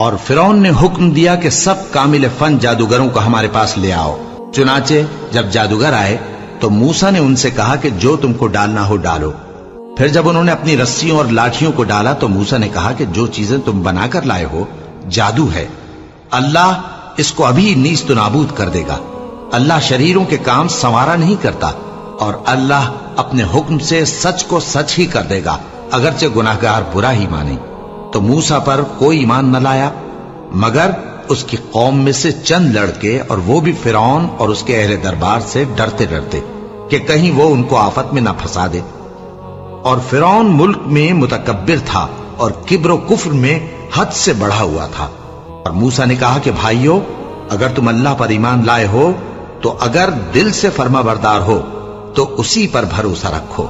اور فرعون نے حکم دیا کہ سب کامل فن جادوگروں کو ہمارے پاس لے آؤ۔ چنانچہ جب جادوگر آئے تو موسیٰ نے ان سے کہا کہ جو تم کو ڈالنا ہو ڈالو۔ پھر جب انہوں نے اپنی رسیوں اور لاٹھیوں کو ڈالا تو موسیٰ نے کہا کہ جو چیزیں تم بنا کر لائے ہو جادو ہے، اللہ اس کو ابھی نیست و نابود کر دے گا۔ اللہ شریروں کے کام سنوارا نہیں کرتا، اور اللہ اپنے حکم سے سچ کو سچ ہی کر دے گا، اگرچہ گناہگار برا ہی مانے۔ تو موسیٰ پر کوئی ایمان نہ لایا مگر اس کی قوم میں سے چند لڑکے، اور وہ بھی فرعون اور اس کے اہل دربار سے ڈرتے ڈرتے کہ کہیں وہ ان کو آفت میں نہ پھنسا دے۔ اور فرعون ملک میں متکبر تھا اور کبر و کفر میں حد سے بڑھا ہوا تھا۔ اور موسیٰ نے کہا کہ بھائیو، اگر تم اللہ پر ایمان لائے ہو تو اگر دل سے فرما بردار ہو تو اسی پر بھروسہ رکھو۔